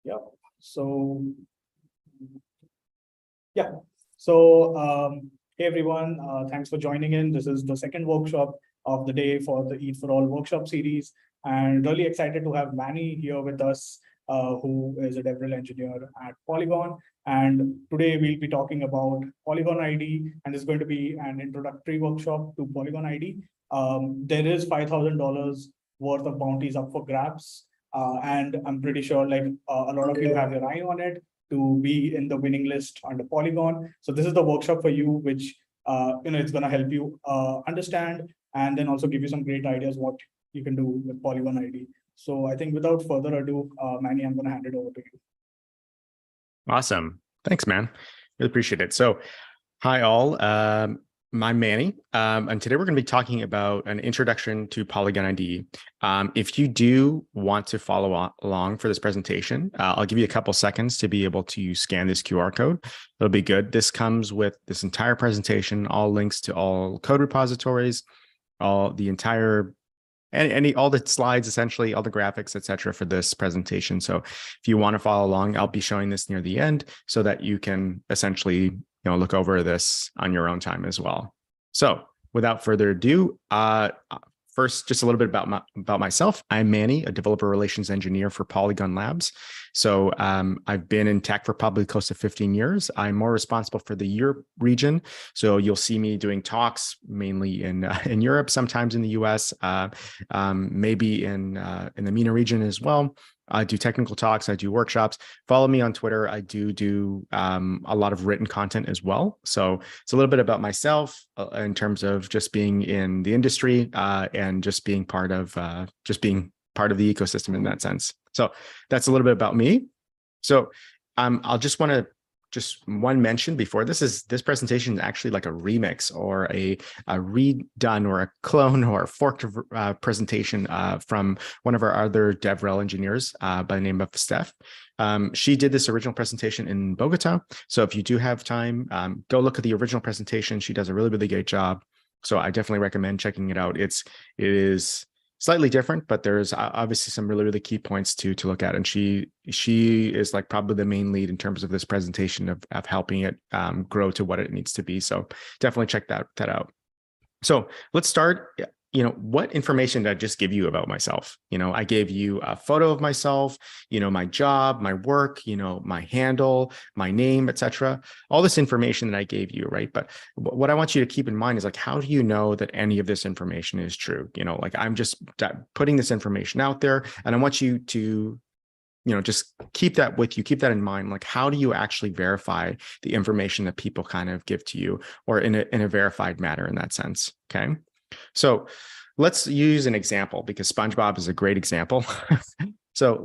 Yep. So, yeah. So, hey everyone, thanks for joining in. This is the second workshop of the day for the Eat for All workshop series, and really excited to have Manny here with us, who is a DevRel engineer at Polygon. And today we'll be talking about Polygon ID, and this is going to be an introductory workshop to Polygon ID. There is $5,000 worth of bounties up for grabs, and I'm pretty sure like a lot of you have your eye on it to be in the winning list under Polygon. So this is the workshop for you, which it's going to help you understand and then also give you some great ideas what you can do with Polygon ID. So I think without further ado, Manny, I'm going to hand it over to you. Awesome. Thanks, man. Really appreciate it. So hi all. I'm Manny, and today we're going to be talking about an introduction to Polygon ID. If you do want to follow along for this presentation, I'll give you a couple seconds to be able to scan this QR code. It'll be good. This comes with this entire presentation, all links to all code repositories, all the slides, essentially all the graphics, etc. for this presentation. So if you want to follow along, I'll be showing this near the end so that you can essentially look over this on your own time as well. So without further ado, first, just a little bit about myself. I'm Manny, a developer relations engineer for Polygon Labs. So I've been in tech for probably close to 15 years. I'm more responsible for the Europe region. So you'll see me doing talks mainly in Europe, sometimes in the US, maybe in the MENA region as well. I do technical talks, I do workshops. Follow me on Twitter. I do a lot of written content as well. So it's a little bit about myself in terms of just being in the industry and just being part of the ecosystem in that sense. So that's a little bit about me. So I'll just want to one mention before this presentation is actually like a remix or a redone or a clone or a forked presentation from one of our other DevRel engineers by the name of Steph. She did this original presentation in Bogota. So if you do have time, go look at the original presentation. She does a really, really great job. So I definitely recommend checking it out. It is slightly different, but there's obviously some really, really key points to look at. And she is like probably the main lead in terms of this presentation of helping it grow to what it needs to be. So definitely check that out. So let's start. What information did I just give you about myself? I gave you a photo of myself, my job, my work, my handle, my name, etc. All this information that I gave you, right? But what I want you to keep in mind is like, how do you know that any of this information is true? Like I'm just putting this information out there, and I want you to just keep that with you, keep that in mind. Like, how do you actually verify the information that people kind of give to you, or in a verified manner in that sense? Okay. So let's use an example because SpongeBob is a great example. So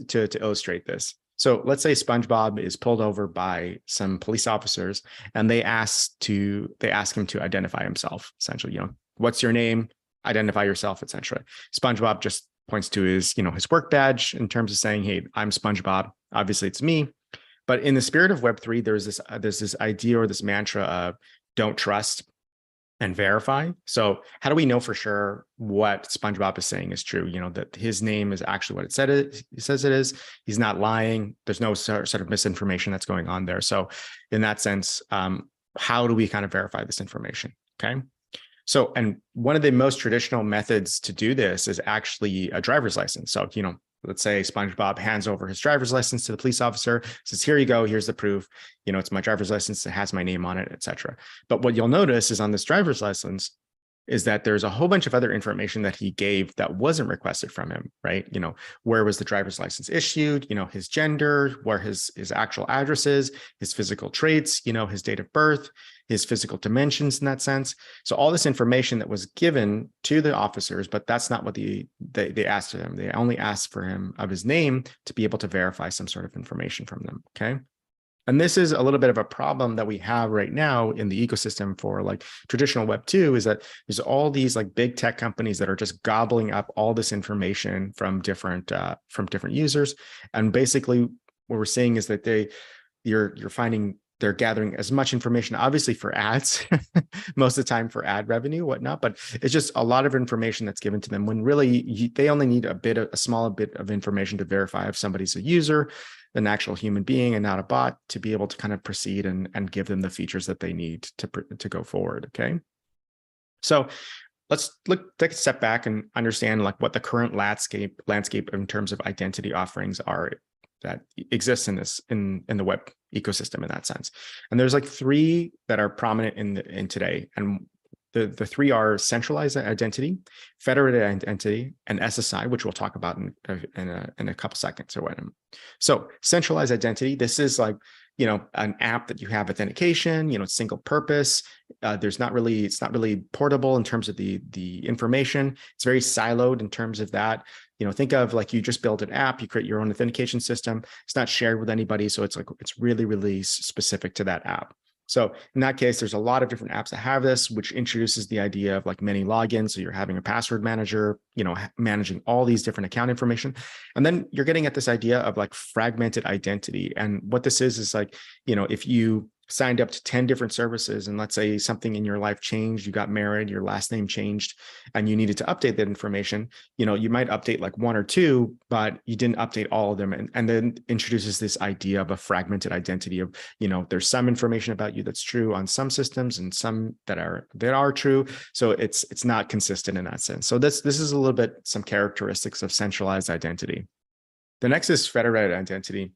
to illustrate this. So let's say SpongeBob is pulled over by some police officers and they ask him to identify himself, essentially, what's your name? Identify yourself, etc. SpongeBob just points to his work badge in terms of saying, hey, I'm SpongeBob. Obviously it's me. But in the spirit of Web3, there's this idea or this mantra of don't trust and verify. So how do we know for sure what SpongeBob is saying is true? That his name is actually what it says it is. He's not lying. There's no sort of misinformation that's going on there. So in that sense, how do we kind of verify this information? Okay. So, and one of the most traditional methods to do this is actually a driver's license. So, let's say SpongeBob hands over his driver's license to the police officer, says, here you go, here's the proof. It's my driver's license, it has my name on it, etc. But what you'll notice is on this driver's license is that there's a whole bunch of other information that he gave that wasn't requested from him, right? Where was the driver's license issued, his gender, where his actual address is, his physical traits, his date of birth, his physical dimensions in that sense. So all this information that was given to the officers, but that's not what they asked of him. They only asked for him of his name to be able to verify some sort of information from them, okay? And this is a little bit of a problem that we have right now in the ecosystem for like traditional Web 2 is that there's all these like big tech companies that are just gobbling up all this information from different users. And basically what we're seeing is that you're finding they're gathering as much information, obviously for ads, most of the time for ad revenue, whatnot, but it's just a lot of information that's given to them when really they only need a small bit of information to verify if somebody's a user, an actual human being and not a bot to be able to kind of proceed and give them the features that they need to go forward. Okay. So let's take a step back and understand like what the current landscape in terms of identity offerings are that exists in the web ecosystem in that sense. And there's like three that are prominent in today. And the three are centralized identity, federated identity, and SSI, which we'll talk about in a couple seconds or whatever. So centralized identity, this is like, an app that you have authentication, it's single purpose. It's not really portable in terms of the information. It's very siloed in terms of that. Think of like you just build an app, you create your own authentication system. It's not shared with anybody. So it's really, really specific to that app. So in that case, there's a lot of different apps that have this, which introduces the idea of like many logins. So you're having a password manager, managing all these different account information. And then you're getting at this idea of like fragmented identity. And what this is like, if you signed up to 10 different services and let's say something in your life changed, you got married, your last name changed, and you needed to update that information, you might update like one or two, but you didn't update all of them. And then introduces this idea of a fragmented identity of, there's some information about you that's true on some systems and some that are true. So it's not consistent in that sense. So this is a little bit some characteristics of centralized identity. The next is federated identity.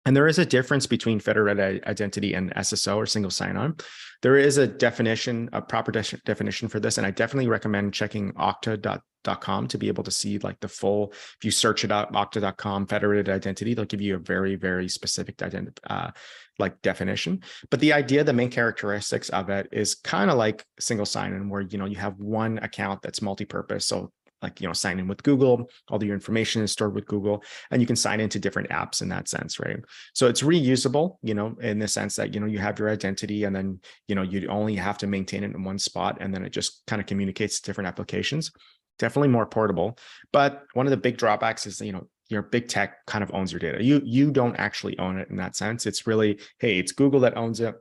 And there is a difference between federated identity and SSO or single sign-on. There is a definition, a proper definition for this, and I definitely recommend checking okta.com to be able to see like the full. If you search it out, okta.com federated identity, they'll give you a very, very specific definition. But the idea, the main characteristics of it is kind of like single sign-on, where you have one account that's multi-purpose. So like, sign in with Google, all your information is stored with Google, and you can sign into different apps in that sense, right? So it's reusable, in the sense that, you have your identity and then, you only have to maintain it in one spot, and then it just kind of communicates to different applications. Definitely more portable. But one of the big drawbacks is, your big tech kind of owns your data. You don't actually own it in that sense. It's really, hey, it's Google that owns it,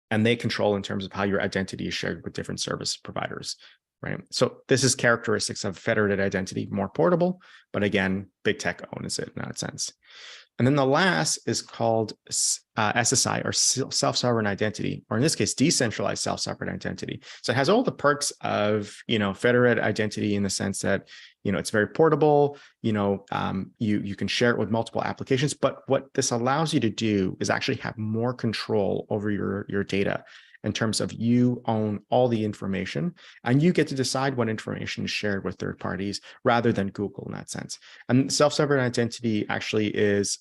and they control in terms of how your identity is shared with different service providers. Right. So this is characteristics of federated identity, more portable, but again, big tech owns it in that sense. And then the last is called SSI, or self-sovereign identity, or in this case, decentralized self-sovereign identity. So it has all the perks of, federated identity in the sense that, it's very portable, you can share it with multiple applications, but what this allows you to do is actually have more control over your data, in terms of you own all the information and you get to decide what information is shared with third parties rather than Google in that sense. And self-sovereign identity actually is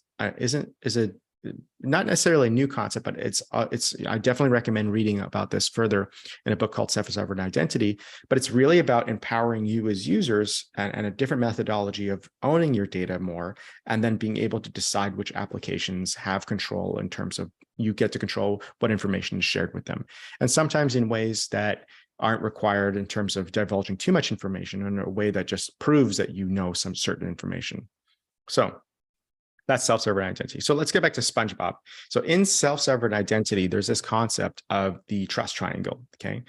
not necessarily a new concept, but I definitely recommend reading about this further in a book called Self-Sovereign Identity. But it's really about empowering you as users and a different methodology of owning your data more, and then being able to decide which applications have control in terms of you get to control what information is shared with them. And sometimes in ways that aren't required in terms of divulging too much information, in a way that just proves that you know some certain information. So that's self-sovereign identity. So let's get back to SpongeBob. So in self-sovereign identity, there's this concept of the trust triangle, okay?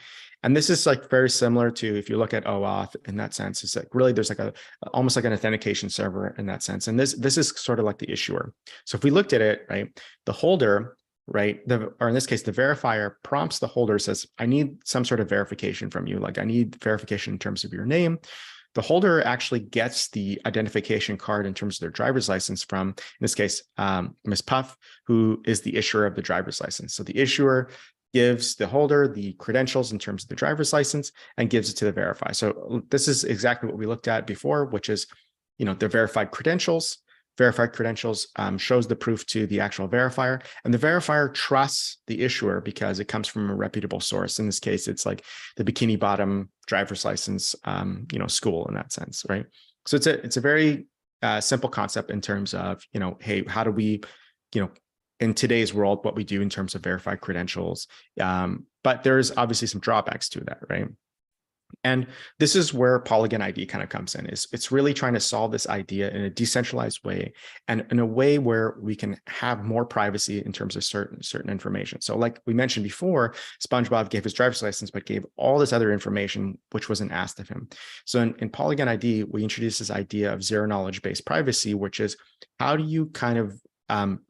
And this is like very similar to, if you look at OAuth in that sense, it's like really there's like almost like an authentication server in that sense. And this is sort of like the issuer. So if we looked at it, right, the holder, right, or in this case, the verifier prompts the holder, says, I need some sort of verification from you. Like I need verification in terms of your name. The holder actually gets the identification card in terms of their driver's license from, in this case, Ms. Puff, who is the issuer of the driver's license. So the issuer gives the holder the credentials in terms of the driver's license and gives it to the verifier. So this is exactly what we looked at before, which is, the verified credentials. Verified credentials shows the proof to the actual verifier, and the verifier trusts the issuer because it comes from a reputable source. In this case, it's like the Bikini Bottom driver's license, school in that sense, right? So it's a very simple concept in terms of, hey, how do we, in today's world, what we do in terms of verified credentials. But there's obviously some drawbacks to that, right? And this is where Polygon ID kind of comes in. It's really trying to solve this idea in a decentralized way, and in a way where we can have more privacy in terms of certain information. So like we mentioned before, SpongeBob gave his driver's license, but gave all this other information which wasn't asked of him. So in Polygon ID, we introduced this idea of zero knowledge based privacy, which is how do you kind of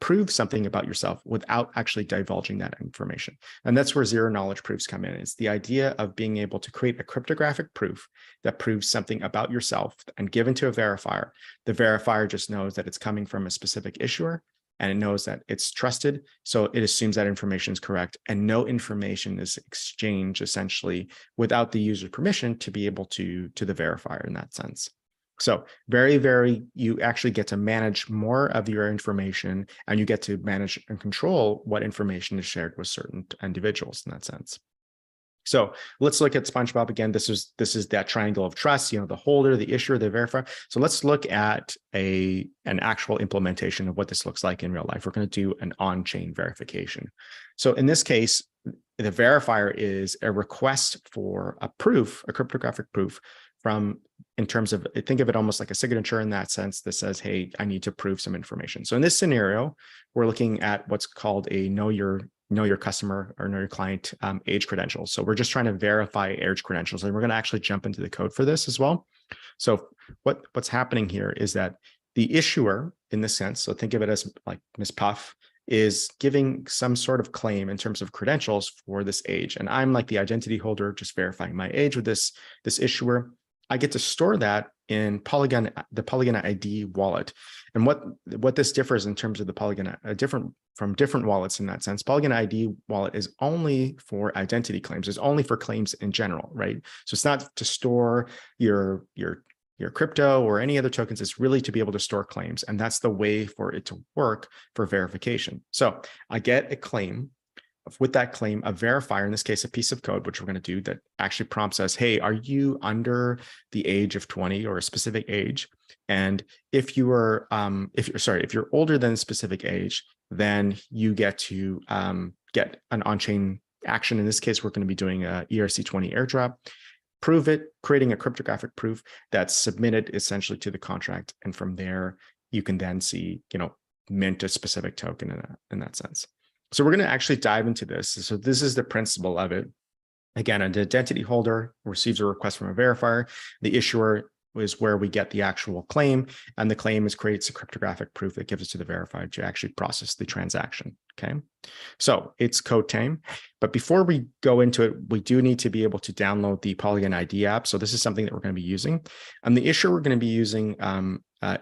prove something about yourself without actually divulging that information. And that's where zero knowledge proofs come in. It's the idea of being able to create a cryptographic proof that proves something about yourself and given to a verifier. The verifier just knows that it's coming from a specific issuer, and it knows that it's trusted. So it assumes that information is correct, and no information is exchanged essentially without the user's permission to be able to the verifier in that sense. So you actually get to manage more of your information, and you get to manage and control what information is shared with certain individuals in that sense. So let's look at SpongeBob again. This is that triangle of trust, the holder, the issuer, the verifier. So let's look at an actual implementation of what this looks like in real life. We're going to do an on-chain verification. So in this case, the verifier is a request for a proof, a cryptographic proof in terms of, think of it almost like a signature in that sense that says, hey, I need to prove some information. So in this scenario, we're looking at what's called a know your customer or know your client age credentials. So we're just trying to verify age credentials, and we're going to actually jump into the code for this as well. So what's happening here is that the issuer, in this sense, so think of it as like Ms. Puff, is giving some sort of claim in terms of credentials for this age. And I'm like the identity holder, just verifying my age with this issuer. I get to store that in the Polygon ID wallet. And what this differs in terms of the Polygon, from different wallets in that sense. Polygon ID wallet is only for identity claims. It's only for claims in general, right? So it's not to store your crypto or any other tokens. It's really to be able to store claims. And that's the way for it to work for verification. So I get a claim. With that claim, a verifier, in this case, a piece of code, which we're going to do, that actually prompts us, hey, are you under the age of 20 or a specific age? And if you're older than a specific age, then you get to get an on-chain action. In this case, we're going to be doing a ERC20 airdrop, prove it, creating a cryptographic proof that's submitted essentially to the contract. And from there, you can then see, mint a specific token in that sense. So we're going to actually dive into this. So this is the principle of it. Again, an identity holder receives a request from a verifier. The issuer is where we get the actual claim, and the claim creates a cryptographic proof that gives it to the verifier to actually process the transaction. Okay, so it's code time. But before we go into it, we do need to be able to download the Polygon ID app. So this is something that we're going to be using. And the issuer we're going to be using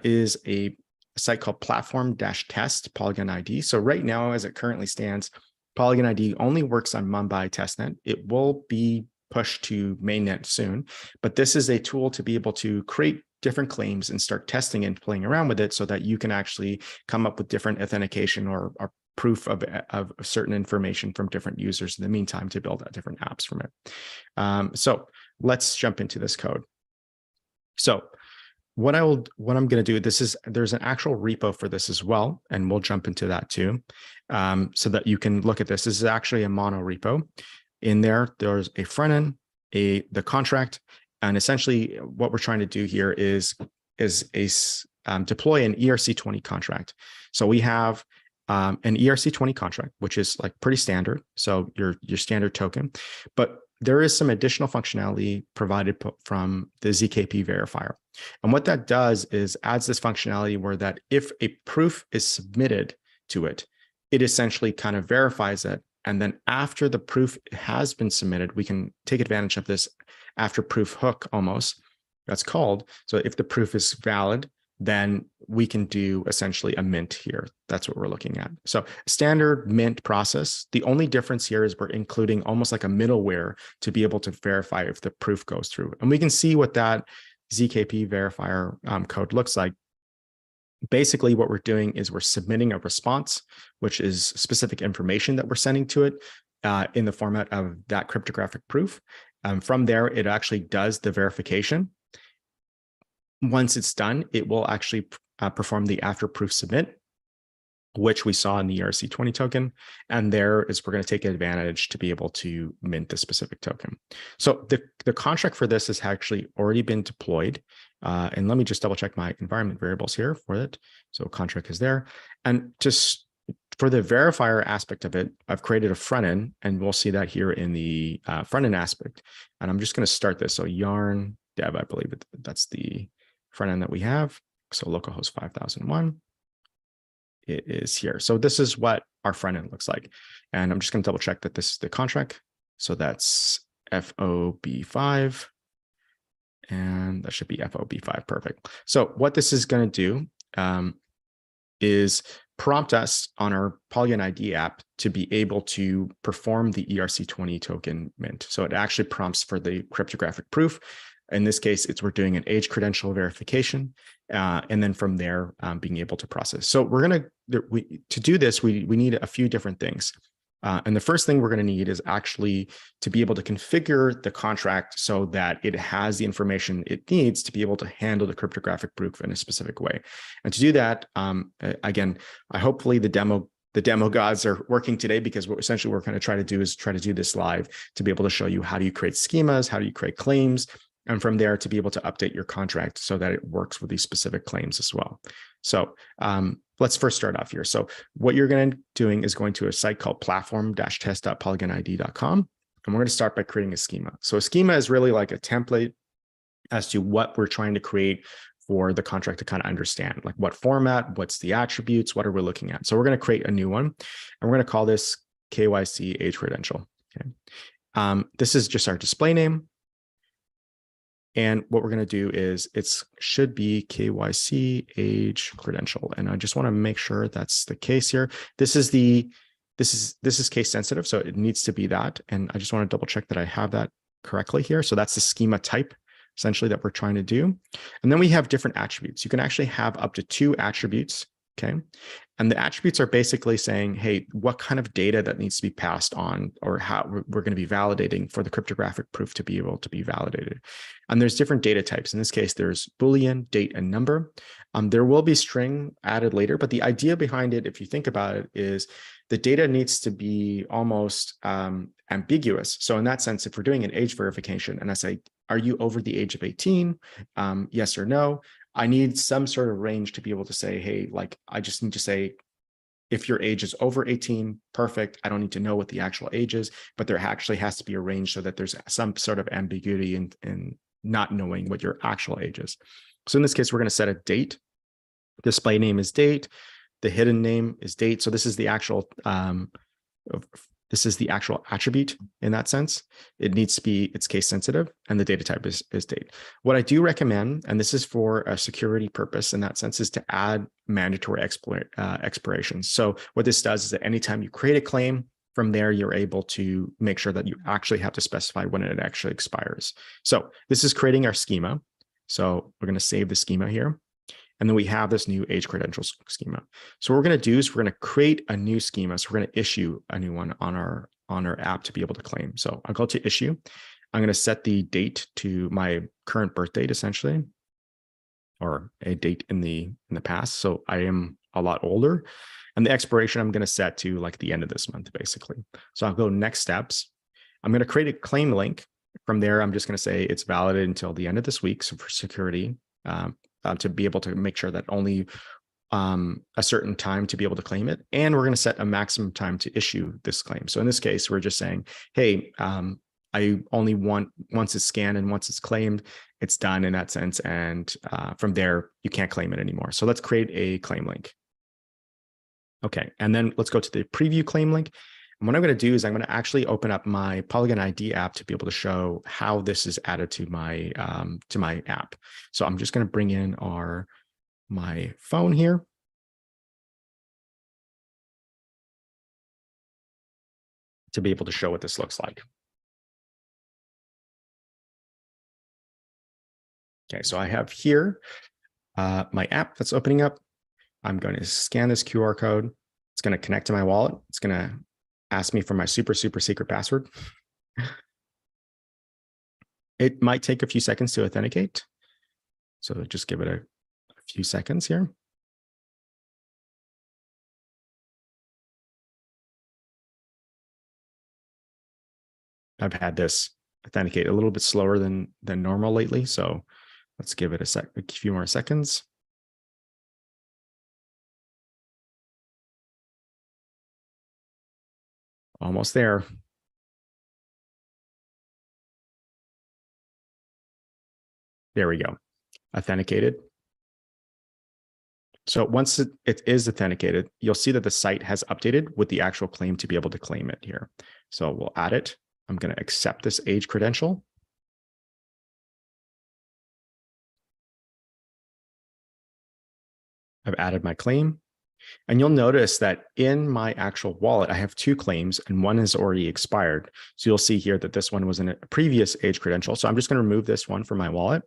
is a site called platform-test Polygon ID. So right now, as it currently stands, Polygon ID only works on Mumbai testnet. It will be pushed to mainnet soon, but this is a tool to be able to create different claims and start testing and playing around with it so that you can actually come up with different authentication or proof of certain information from different users in the meantime to build different apps from it. So let's jump into this code. So what I'm going to do, there's an actual repo for this as well, and we'll jump into that too, so that you can look at this. This is actually a mono repo. In there's a front end, the contract, and essentially what we're trying to do here is deploy an ERC20 contract. So we have an ERC20 contract, which is like pretty standard. So your standard token, but there is some additional functionality provided from the ZKP verifier. And what that does is adds this functionality where that if a proof is submitted to it, it essentially kind of verifies it. And then after the proof has been submitted, we can take advantage of this after proof hook almost, that's called. So if the proof is valid, then we can do essentially a mint here. That's what we're looking at. So standard mint process. The only difference here is we're including almost like a middleware to be able to verify if the proof goes through. And we can see what that ZKP verifier code looks like. Basically, what we're doing is we're submitting a response, which is specific information that we're sending to it in the format of that cryptographic proof. From there, it actually does the verification. Once it's done, it will actually perform the after proof submit, which we saw in the ERC20 token. And there is we're going to take advantage to be able to mint the specific token. So the contract for this has actually already been deployed. And let me just double check my environment variables here for it. So contract is there. And just for the verifier aspect of it, I've created a front end, and we'll see that here in the front end aspect. And I'm just going to start this. So yarn dev, I believe that's the front end that we have. So localhost 5001 it is here. So this is what our front end looks like. And I'm just going to double check that this is the contract. So that's FOB5. And that should be FOB5. Perfect. So what this is going to do is prompt us on our Polygon ID app to be able to perform the ERC20 token mint. So it actually prompts for the cryptographic proof. In this case, we're doing an age credential verification, and then from there, being able to process. So to do this, we need a few different things. And the first thing we're going to need is actually to be able to configure the contract so that it has the information it needs to be able to handle the cryptographic proof in a specific way. And to do that, again, hopefully the demo gods are working today, because what essentially we're going to try to do is try to do this live to be able to show you how do you create schemas, how do you create claims, and from there to be able to update your contract so that it works with these specific claims as well. So let's first start off here. So what you're going to doing is going to a site called platform-test.polygonid.com. And we're going to start by creating a schema. So a schema is really like a template as to what we're trying to create for the contract to kind of understand, like what format, what's the attributes, what are we looking at. So we're going to create a new one, and we're going to call this KYC age credential. Okay. This is just our display name. And what we're going to do is should be KYC age credential. And I just want to make sure that's the case here. This is case sensitive, so it needs to be that. And I just want to double check that I have that correctly here. So that's the schema type essentially that we're trying to do. And then we have different attributes. You can actually have up to 2 attributes. Okay. And the attributes are basically saying, hey, what kind of data that needs to be passed on, or how we're going to be validating for the cryptographic proof to be able to be validated. And there's different data types. In this case, there's Boolean, date, and number. There will be string added later, but the idea behind it, if you think about it, is the data needs to be almost ambiguous. So in that sense, if we're doing an age verification and I say, are you over the age of 18? Yes or no? I need some sort of range to be able to say, hey, like, I just need to say, if your age is over 18, perfect. I don't need to know what the actual age is, but there actually has to be a range so that there's some sort of ambiguity in not knowing what your actual age is. So in this case, we're going to set a date. Display name is date. The hidden name is date. So this is the actual attribute in that sense. It needs to be, it's case sensitive, and the data type is date. What I do recommend, and this is for a security purpose in that sense, is to add mandatory expirations. So what this does is that anytime you create a claim, from there, you're able to make sure that you actually have to specify when it actually expires. So this is creating our schema. So we're going to save the schema here. And then we have this new age credentials schema. So what we're going to do is we're going to create a new schema. So we're going to issue a new one on our app to be able to claim. So I'll go to issue. I'm going to set the date to my current birth date, essentially, or a date in the past. So I am a lot older. And the expiration I'm going to set to like the end of this month, basically. So I'll go next steps. I'm going to create a claim link. From there, I'm just going to say it's valid until the end of this week. So for security, to be able to make sure that only a certain time to be able to claim it. And we're going to set a maximum time to issue this claim. So in this case, we're just saying, hey, I only want, once it's scanned and once it's claimed, it's done in that sense. And from there, you can't claim it anymore. So let's create a claim link. Okay, and then let's go to the preview claim link. And what I'm going to do is I'm going to actually open up my Polygon ID app to be able to show how this is added to my app. So I'm just going to bring in my phone here. To be able to show what this looks like. Okay, so I have here my app that's opening up. I'm going to scan this QR code. It's going to connect to my wallet. It's going to ask me for my super secret password. It might take a few seconds to authenticate. So just give it a few seconds here. I've had this authenticate a little bit slower than normal lately. So let's give it a few more seconds. Almost there. There we go. Authenticated. So once it is authenticated, you'll see that the site has updated with the actual claim to be able to claim it here. So we'll add it. I'm going to accept this age credential. I've added my claim. And you'll notice that in my actual wallet, I have two claims and one is already expired. So you'll see here that this one was in a previous age credential. So I'm just going to remove this one from my wallet.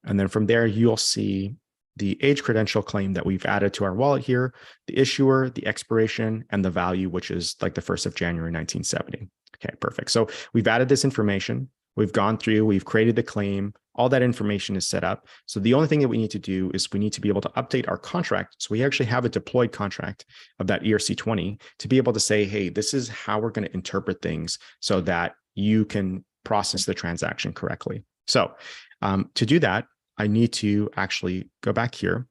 And then from there, you'll see the age credential claim that we've added to our wallet here, the issuer, the expiration, and the value, which is like the 1st of January, 1970. Okay, perfect. So we've added this information. We've gone through, we've created the claim. All that information is set up. So the only thing that we need to do is we need to be able to update our contract. So we actually have a deployed contract of that ERC20 to be able to say, hey, this is how we're going to interpret things so that you can process the transaction correctly. So to do that, I need to actually go back here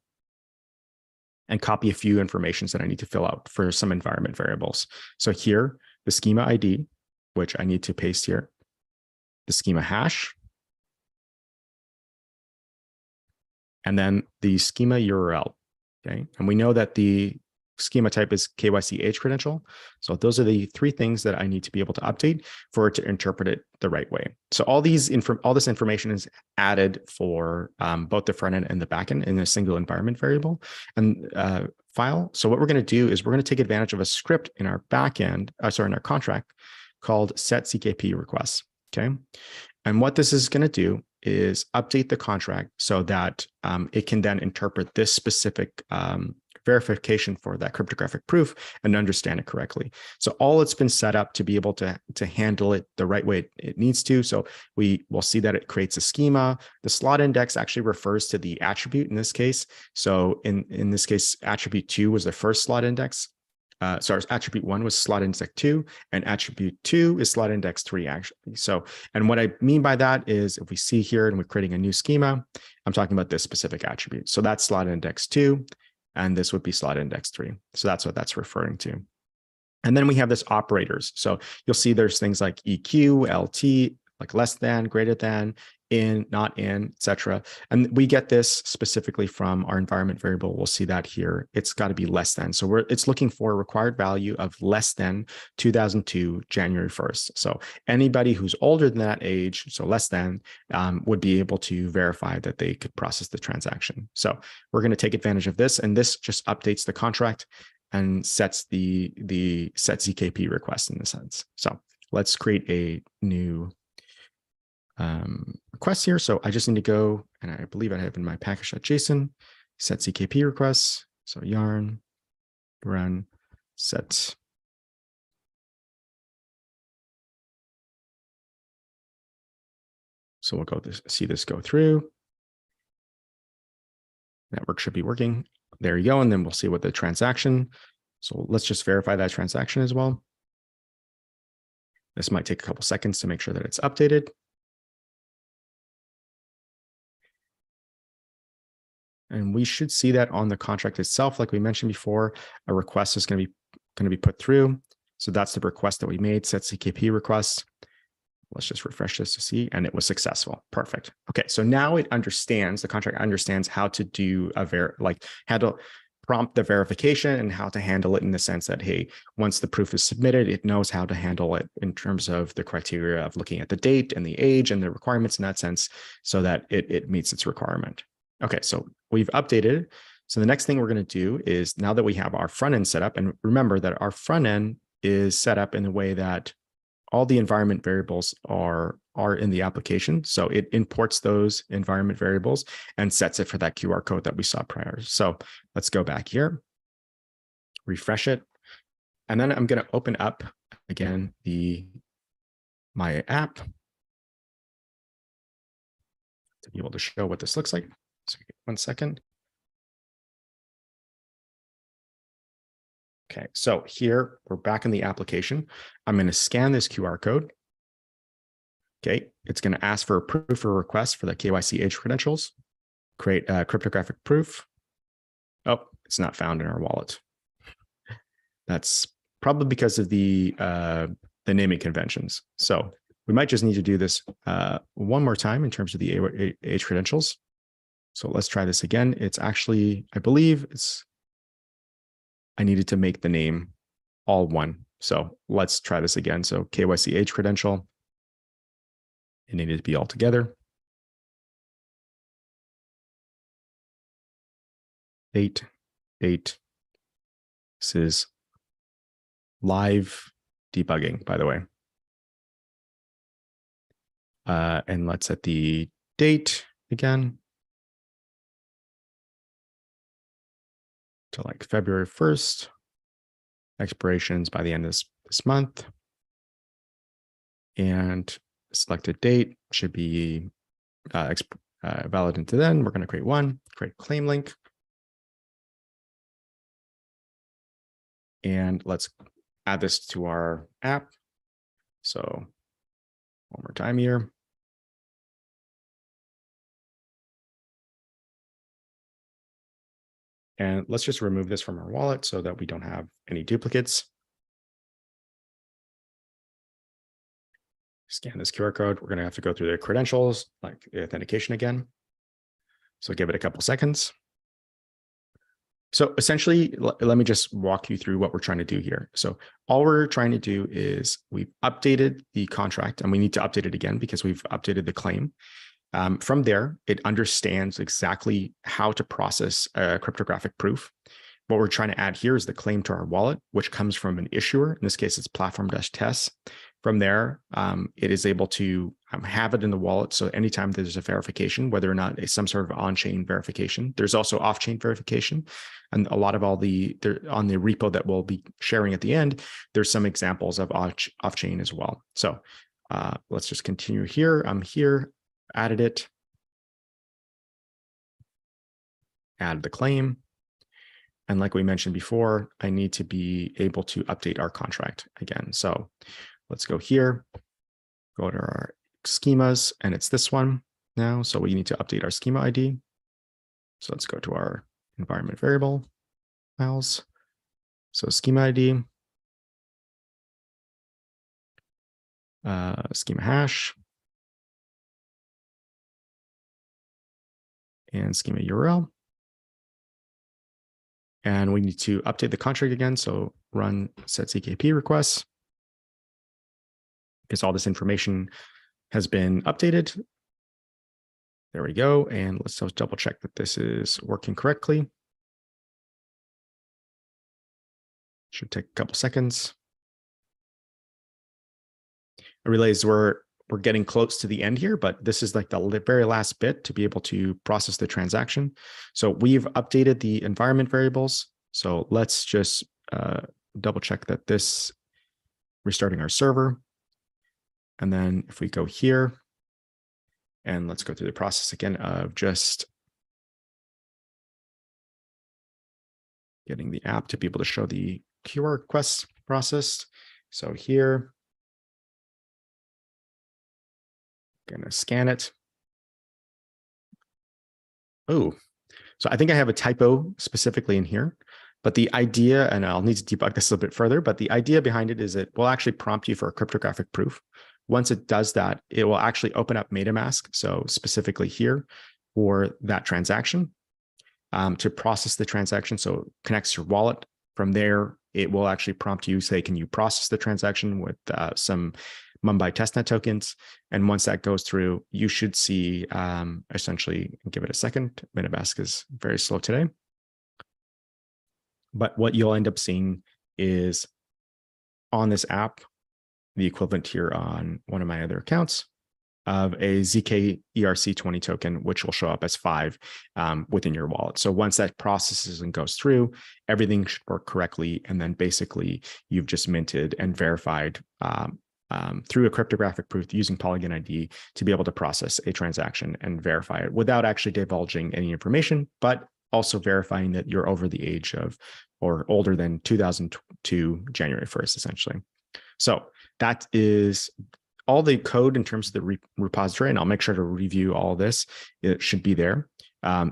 and copy a few informations that I need to fill out for some environment variables. So here, the schema ID, which I need to paste here, the schema hash, and then the schema URL, okay? And we know that the schema type is KYC age credential. So those are the three things that I need to be able to update for it to interpret it the right way. So all this information is added for both the front end and the back end in a single environment variable and file. So what we're going to do is we're going to take advantage of a script in our back end, in our contract called setCKP requests, okay? And what this is going to do is update the contract so that it can then interpret this specific verification for that cryptographic proof and understand it correctly. So all it's been set up to be able to handle it the right way it needs to. So we will see that it creates a schema. The slot index actually refers to the attribute in this case. So in this case, attribute 2 was the first slot index. Attribute 1 was slot index 2, and attribute 2 is slot index 3, actually. So, and what I mean by that is if we see here and we're creating a new schema, I'm talking about this specific attribute. So that's slot index 2, and this would be slot index 3. So that's what that's referring to. And then we have this operators. So you'll see there's things like EQ, LT, like less than, greater than, in, not in, etc. And we get this specifically from our environment variable. We'll see that here. It's got to be less than. So it's looking for a required value of less than 2002 January 1st. So anybody who's older than that age, so less than, would be able to verify that they could process the transaction. So we're going to take advantage of this, and this just updates the contract and sets the setCKP request in the sense. So let's create a new request here. So I just need to go, and I believe I have in my package.json, setCKP requests. So yarn run set. So we'll go see this go through. Network should be working. There you go. And then we'll see what the transaction. So let's just verify that transaction as well. This might take a couple seconds to make sure that it's updated. And we should see that on the contract itself. Like we mentioned before, a request is going to be put through. So that's the request that we made, setCKP request. Let's just refresh this to see, and it was successful. Perfect. Okay, so now it understands, the contract understands how to do how to prompt the verification and how to handle it in the sense that, hey, once the proof is submitted, it knows how to handle it in terms of the criteria of looking at the date and the age and the requirements in that sense so that it meets its requirement. Okay, so we've updated. So the next thing we're going to do is, now that we have our front end set up, and remember that our front end is set up in a way that all the environment variables are in the application. So it imports those environment variables and sets it for that QR code that we saw prior. So let's go back here, refresh it. And then I'm going to open up again my app to be able to show what this looks like. So 1 second. Okay, so here we're back in the application. I'm going to scan this QR code. Okay, it's going to ask for a proof or request for the KYC age credentials, create a cryptographic proof. Oh, it's not found in our wallet. That's probably because of the naming conventions. So we might just need to do this one more time in terms of the age credentials. So let's try this again. It's actually, I believe I needed to make the name all one. So let's try this again. So KYC age credential, it needed to be all together. Date. This is live debugging, by the way. And let's set the date again to like February 1st. Expirations by the end of this month. And selected date should be valid into then. We're going to create one, create claim link. And let's add this to our app. So one more time here. And let's just remove this from our wallet so that we don't have any duplicates. Scan this QR code. We're going to have to go through the credentials, like the authentication again. So give it a couple seconds. So essentially, let me just walk you through what we're trying to do here. So all we're trying to do is we've updated the contract, and we need to update it again because we've updated the claim. From there, it understands exactly how to process a cryptographic proof. What we're trying to add here is the claim to our wallet, which comes from an issuer. In this case, it's platform-tests. From there, it is able to have it in the wallet. So anytime there's a verification, whether or not it's some sort of on-chain verification, there's also off-chain verification. And a lot of on the repo that we'll be sharing at the end, there's some examples of off-chain as well. So let's just continue here. I'm here, added it, add the claim. And like we mentioned before, I need to be able to update our contract again. So let's go here, go to our schemas, and it's this one now. So we need to update our schema ID. So let's go to our environment variable files. So schema ID, schema hash, and schema URL. And we need to update the contract again. So run set CKP requests, because all this information has been updated. There we go. And let's just double check that this is working correctly. Should take a couple seconds. I realize we're getting close to the end here, but this is like the very last bit to be able to process the transaction. So we've updated the environment variables. So let's just double check that this, restarting our server. And then if we go here, and let's go through the process again of just getting the app to be able to show the QR requests processed. So here, going to scan it. Oh, so I think I have a typo specifically in here, but the idea, and I'll need to debug this a little bit further, but the idea behind it is it will actually prompt you for a cryptographic proof. Once it does that, it will actually open up MetaMask. So specifically here for that transaction to process the transaction. So it connects your wallet. From there, it will actually prompt you, say, can you process the transaction with some Mumbai testnet tokens? And once that goes through, you should see essentially, give it a second. MetaMask is very slow today. But what you'll end up seeing is on this app, the equivalent here on one of my other accounts of a ZK ERC20 token, which will show up as 5 within your wallet. So once that processes and goes through, everything should work correctly. And then basically you've just minted and verified through a cryptographic proof using Polygon ID to be able to process a transaction and verify it without actually divulging any information, but also verifying that you're over the age of or older than 2002 January 1st, essentially. So that is all the code in terms of the repository, and I'll make sure to review all this. It should be there.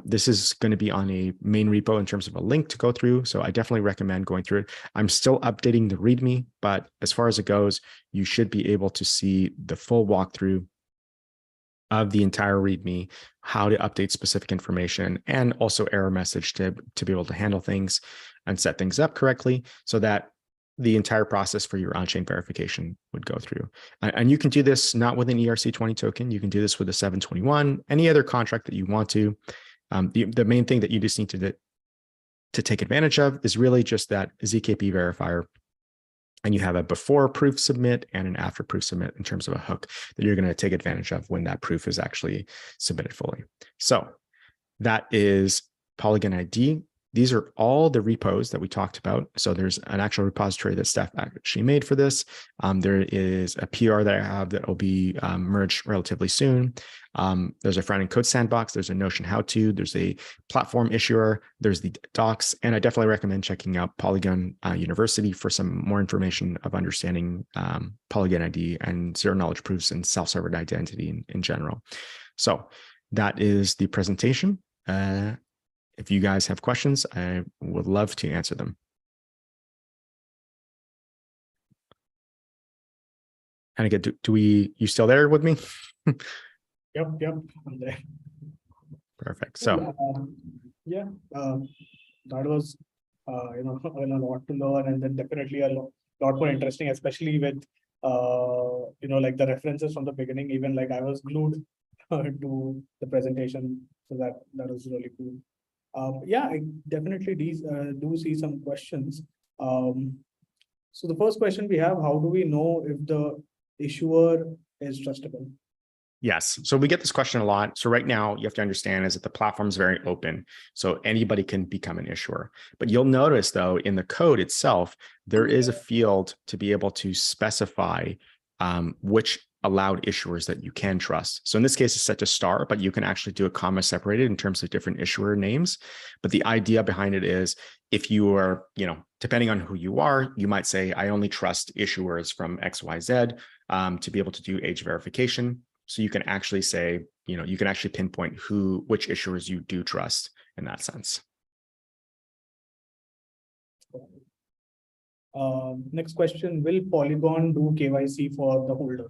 This is going to be on a main repo in terms of a link to go through. So I definitely recommend going through it. I'm still updating the README, but as far as it goes, you should be able to see the full walkthrough of the entire README, how to update specific information, and also error message to be able to handle things and set things up correctly so that the entire process for your on-chain verification would go through. And you can do this not with an ERC20 token. You can do this with a 721, any other contract that you want to. The main thing that you just need to take advantage of is really just that ZKP verifier. And you have a before proof submit and an after proof submit in terms of a hook that you're going to take advantage of when that proof is actually submitted fully. So that is Polygon ID. These are all the repos that we talked about. So there's an actual repository that Steph actually made for this. There is a PR that I have that will be merged relatively soon. There's a front-end code sandbox. There's a Notion how-to. There's a platform issuer. There's the docs. And I definitely recommend checking out Polygon University for some more information of understanding Polygon ID and zero-knowledge proofs and self-sovereign identity in general. So that is the presentation. If you guys have questions, I would love to answer them. And again, you still there with me? Yep, I'm there. Perfect. So that was a lot to learn, and then definitely a lot more interesting, especially with like the references from the beginning. Even like I was glued to the presentation, so that was really cool. I definitely do see some questions. So the first question we have: how do we know if the issuer is trustable? Yes. So we get this question a lot. So right now you have to understand is that the platform is very open. So anybody can become an issuer. But you'll notice though, in the code itself, there is a field to be able to specify which allowed issuers that you can trust. So in this case, it's set to star, but you can actually do a comma separated in terms of different issuer names. But the idea behind it is if you are, depending on who you are, you might say, I only trust issuers from XYZ to be able to do age verification. So you can actually say, you can actually pinpoint which issuers you do trust in that sense. Next question, will Polygon do KYC for the holder?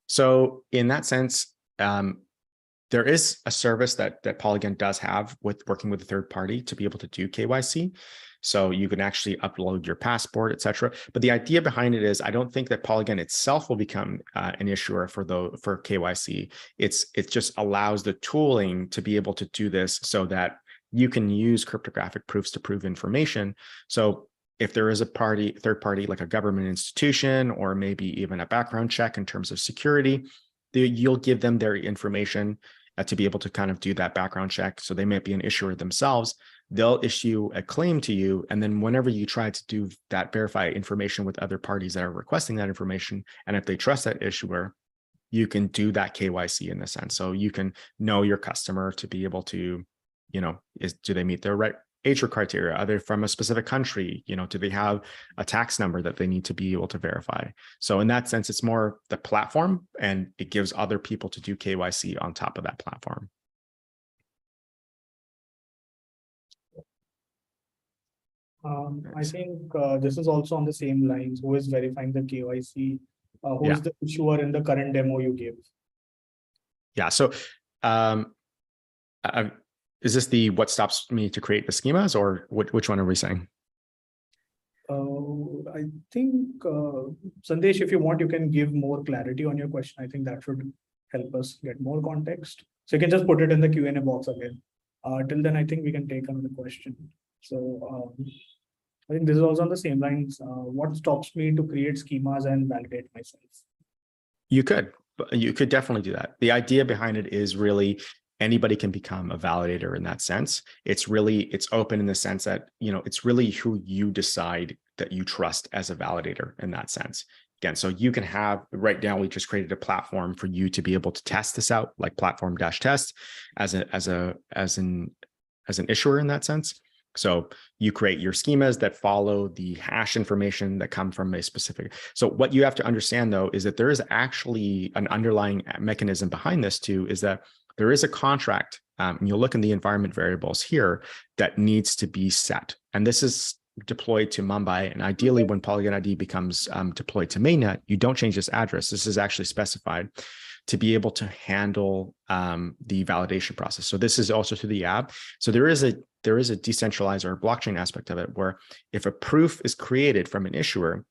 So in that sense, there is a service that Polygon does have with working with a third party to be able to do KYC. So you can actually upload your passport, et cetera. But the idea behind it is I don't think that Polygon itself will become an issuer for KYC. It just allows the tooling to be able to do this so that you can use cryptographic proofs to prove information. So if there is a third party, like a government institution, or maybe even a background check in terms of security, you'll give them their information to be able to kind of do that background check. So they might be an issuer themselves. They'll issue a claim to you. And then whenever you try to do that, verify information with other parties that are requesting that information, and if they trust that issuer, you can do that KYC in a sense. So you can know your customer to be able to, do they meet their right age criteria? Are they from a specific country? Do they have a tax number that they need to be able to verify? So in that sense, it's more the platform, and it gives other people to do KYC on top of that platform. I think this is also on the same lines. Who is verifying the KYC? Who is the issuer in the current demo you gave? Yeah. So is this the what stops me to create the schemas, or which one are we saying? I think, Sandesh, if you want, you can give more clarity on your question. I think that should help us get more context. So you can just put it in the Q&A box again. Till then, I think we can take another question. So I think this is also on the same lines. What stops me to create schemas and validate myself? You could definitely do that. The idea behind it is really anybody can become a validator in that sense. It's open in the sense that, it's really who you decide that you trust as a validator in that sense. Again, so you can have, right now, we just created a platform for you to be able to test this out, like platform-test as an issuer in that sense. So you create your schemas that follow the hash information that come from a specific. So what you have to understand, though, is that there is actually an underlying mechanism behind this too, is that there is a contract, and you'll look in the environment variables here, that needs to be set. And this is deployed to Mumbai. And ideally, when Polygon ID becomes deployed to mainnet, you don't change this address. This is actually specified to be able to handle the validation process. So this is also through the app. So there is a decentralized or blockchain aspect of it where if a proof is created from an issuer,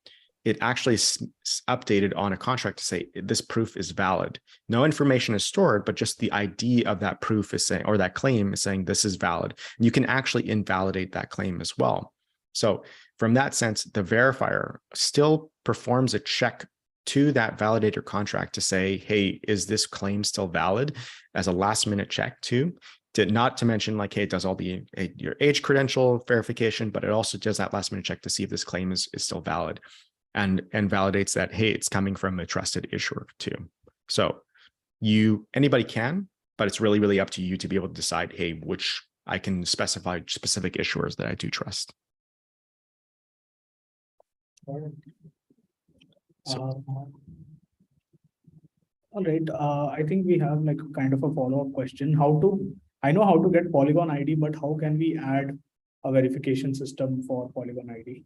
it actually is updated on a contract to say this proof is valid. No information is stored, but just the ID of that proof is saying, or that claim is saying this is valid. And you can actually invalidate that claim as well. So from that sense, the verifier still performs a check to that validator contract to say, hey, is this claim still valid, as a last minute check too? Not to mention, like, hey, it does all your age credential verification, but it also does that last minute check to see if this claim is still valid, and validates that, hey, it's coming from a trusted issuer too. So anybody can, but it's really, really up to you to be able to decide, hey, which I can specify specific issuers that I do trust. All right. I think we have like kind of a follow-up question. I know how to get Polygon ID, but how can we add a verification system for Polygon ID?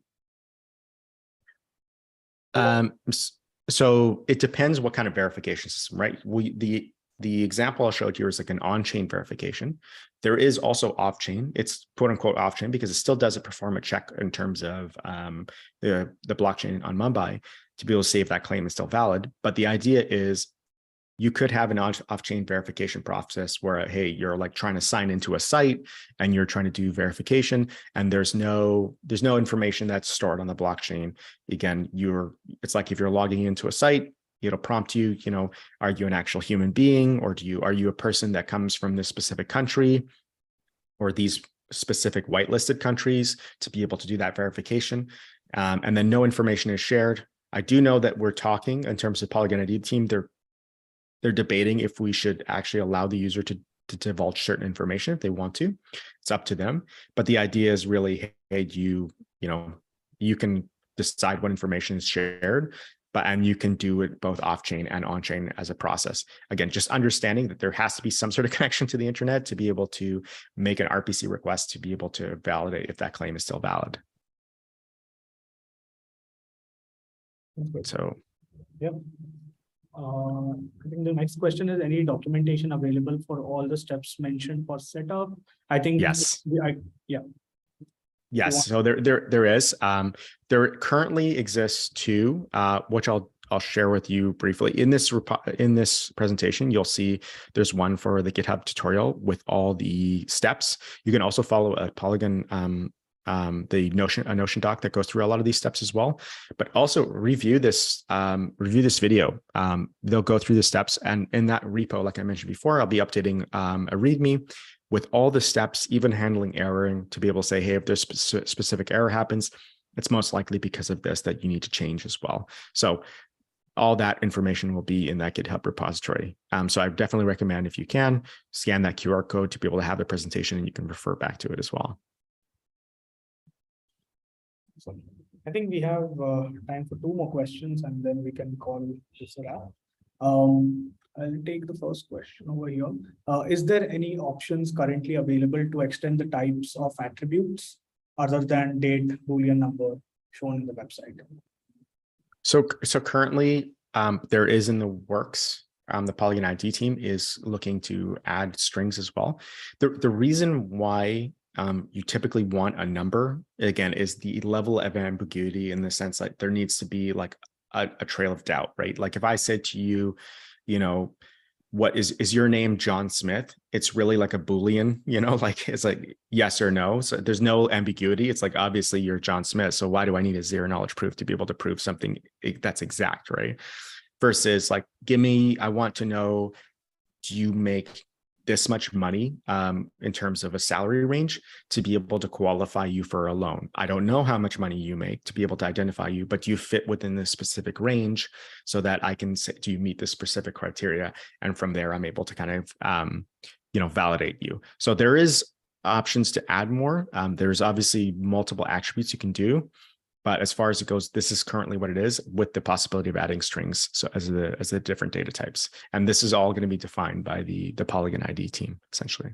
So it depends what kind of verification system, right? The example I showed you is like an on-chain verification. There is also off-chain. It's quote unquote off-chain because it still doesn't perform a check in terms of the blockchain on Mumbai to be able to see if that claim is still valid. But the idea is you could have an off-chain verification process where, hey, you're like trying to sign into a site and you're trying to do verification, and there's no information that's stored on the blockchain. Again, it's like if you're logging into a site, it'll prompt you, are you an actual human being, or are you a person that comes from this specific country or these specific whitelisted countries, to be able to do that verification. And then no information is shared. I do know that we're talking in terms of Polygon ID team, they're debating if we should actually allow the user to divulge certain information if they want to. It's up to them. But the idea is really, hey, you can decide what information is shared, and you can do it both off-chain and on-chain as a process. Again, just understanding that there has to be some sort of connection to the internet to be able to make an RPC request to be able to validate if that claim is still valid. So, yeah. I think the next question is, any documentation available for all the steps mentioned for setup? I think yes. Yeah. Yes, so there is. There currently exists two, which I'll share with you briefly. In this presentation, you'll see there's one for the GitHub tutorial with all the steps. You can also follow a Polygon a Notion doc that goes through a lot of these steps as well. But also review this video. They'll go through the steps, and in that repo, like I mentioned before, I'll be updating a README with all the steps, even handling erroring, to be able to say, hey, if there's specific error happens, it's most likely because of this that you need to change as well. So all that information will be in that GitHub repository. So I definitely recommend, if you can, scan that QR code to be able to have the presentation, and you can refer back to it as well. So I think we have time for two more questions, and then we can call this a wrap. I'll take the first question over here. Is there any options currently available to extend the types of attributes other than date, Boolean number shown in the website? So currently, there is in the works. The Polygon ID team is looking to add strings as well. The reason why you typically want a number, again, is the level of ambiguity, in the sense that there needs to be like a trail of doubt, right? Like if I said to you, what is your name John Smith? It's really like a Boolean, like it's like yes or no. So there's no ambiguity. It's like, obviously you're John Smith. So why do I need a zero knowledge proof to be able to prove something that's exact, right? Versus like, I want to know, do you make this much money in terms of a salary range to be able to qualify you for a loan? I don't know how much money you make to be able to identify you, but do you fit within this specific range so that I can say, do you meet this specific criteria? And from there, I'm able to kind of, validate you. So there is options to add more. There's obviously multiple attributes you can do. But as far as it goes, this is currently what it is, with the possibility of adding strings, so as the different data types. And this is all going to be defined by the Polygon ID team, essentially.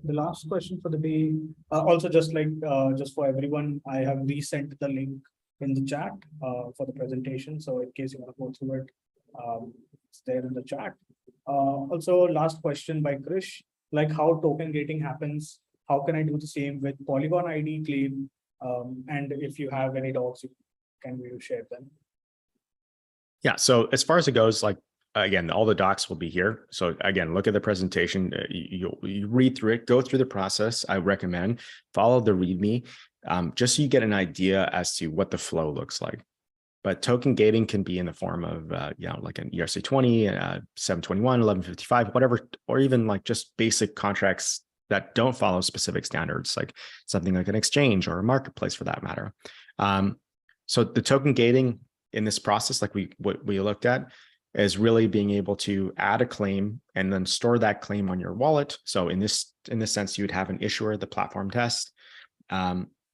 The last question for the day, also just for everyone, I have resent the link in the chat for the presentation. So in case you want to go through it, it's there in the chat. Also, last question by Krish, like how token gating happens. How can I do the same with Polygon ID claim? And if you have any docs, can you share them? Yeah. So as far as it goes, like, again, all the docs will be here. So again, look at the presentation, you read through it, go through the process. I recommend follow the README, just so you get an idea as to what the flow looks like. But token gating can be in the form of, like an ERC20, 721, 1155, whatever, or even like just basic contracts that don't follow specific standards, like something like an exchange or a marketplace for that matter. So the token gating in this process, like what we looked at, is really being able to add a claim and then store that claim on your wallet. So in this sense, you would have an issuer, the platform test.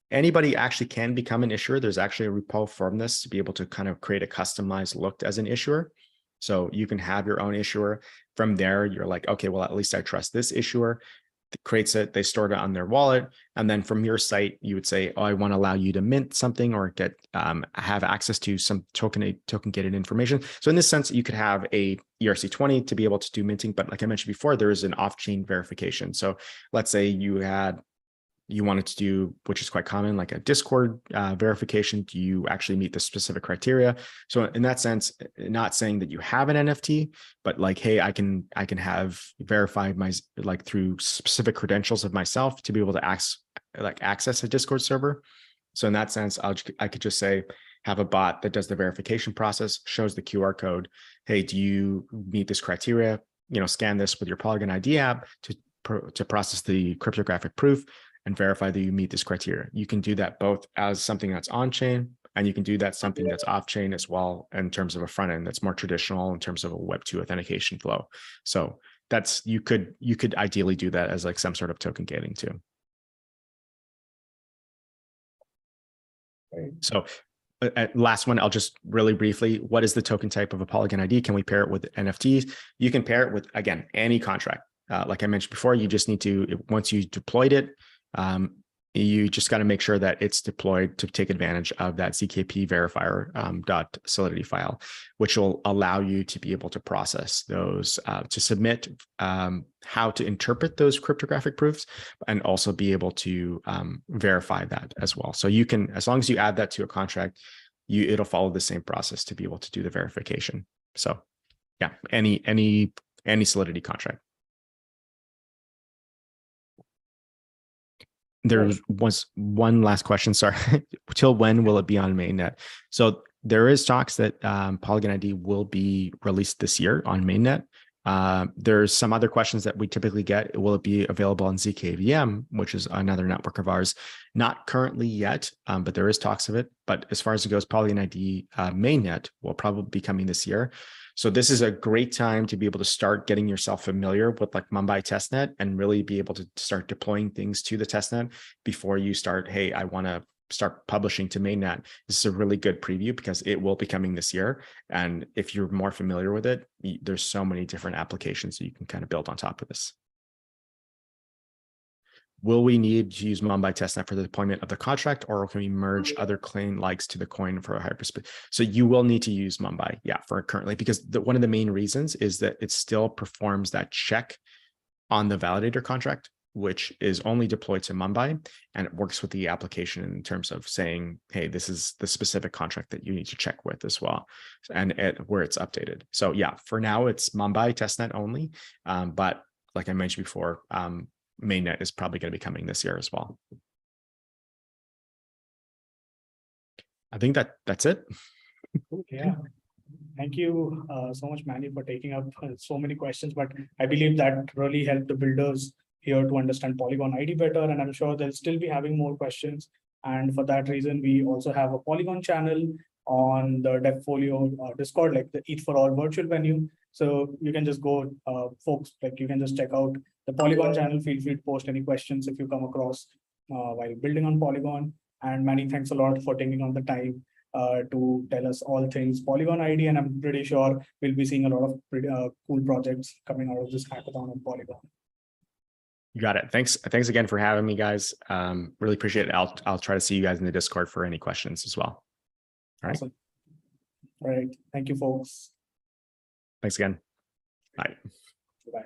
Anybody actually can become an issuer. There's actually a repo from this to be able to kind of create a customized look as an issuer. So you can have your own issuer. From there, you're like, okay, well, at least I trust this issuer. It creates it, they store it on their wallet. And then from your site, you would say, oh, I want to allow you to mint something or get have access to some token gated information. So in this sense, you could have a ERC20 to be able to do minting. But like I mentioned before, there is an off-chain verification. So let's say you wanted to do, which is quite common, like a Discord verification. Do you actually meet the specific criteria? So in that sense, not saying that you have an NFT, but like, hey, I can have verified my, like through specific credentials of myself to be able to access a Discord server. So in that sense, I could just say, have a bot that does the verification process, shows the QR code. Hey, do you meet this criteria? Scan this with your Polygon ID app to process the cryptographic proof and verify that you meet this criteria. You can do that both as something that's on-chain, and you can do that something that's off-chain as well in terms of a front end that's more traditional in terms of a Web2 authentication flow. So that's, you could ideally do that as like some sort of token gating too. Right. So last one, I'll just really briefly, what is the token type of a Polygon ID? Can we pair it with NFTs? You can pair it with, again, any contract. Like I mentioned before, you just need to, once you deployed it, you just got to make sure that it's deployed to take advantage of that ZKP verifier .solidity file, which will allow you to be able to process those, to submit how to interpret those cryptographic proofs, and also be able to verify that as well. So you can, as long as you add that to a contract, it'll follow the same process to be able to do the verification. So yeah, any Solidity contract. There was one last question. Sorry. Till when will it be on mainnet? So there is talks that Polygon ID will be released this year on mainnet. There's some other questions that we typically get. Will it be available on ZKVM, which is another network of ours? Not currently yet, but there is talks of it. But as far as it goes, Polygon ID mainnet will probably be coming this year. So this is a great time to be able to start getting yourself familiar with like Mumbai testnet and really be able to start deploying things to the testnet before you start, hey, I want to start publishing to mainnet. This is a really good preview because it will be coming this year. And if you're more familiar with it, there's so many different applications that you can kind of build on top of this. Will we need to use Mumbai testnet for the deployment of the contract, or can we merge other claim likes to the coin for a hyperspace? So you will need to use Mumbai, yeah, for currently, because one of the main reasons is that it still performs that check on the validator contract, which is only deployed to Mumbai, and it works with the application in terms of saying, hey, this is the specific contract that you need to check with as well, and where it's updated. So yeah, for now it's Mumbai testnet only, but like I mentioned before, mainnet is probably going to be coming this year as well. I think that's it. Yeah. Thank you so much, Manny, for taking up so many questions, but I believe that really helped the builders here to understand Polygon ID better, and I'm sure they'll still be having more questions. And for that reason, we also have a Polygon channel on the Devfolio Discord, like the ETH for All virtual venue. So you can just go, folks, like you can just check out the Polygon channel. Feel free to post any questions if you come across while building on Polygon. And Manny, thanks a lot for taking on the time to tell us all things Polygon ID, and I'm pretty sure we'll be seeing a lot of pretty cool projects coming out of this hackathon on Polygon. You got it. Thanks again for having me, guys. Really appreciate it. I'll try to see you guys in the Discord for any questions as well. All right. Awesome. All right. Thank you, folks. Thanks again. Bye. Bye.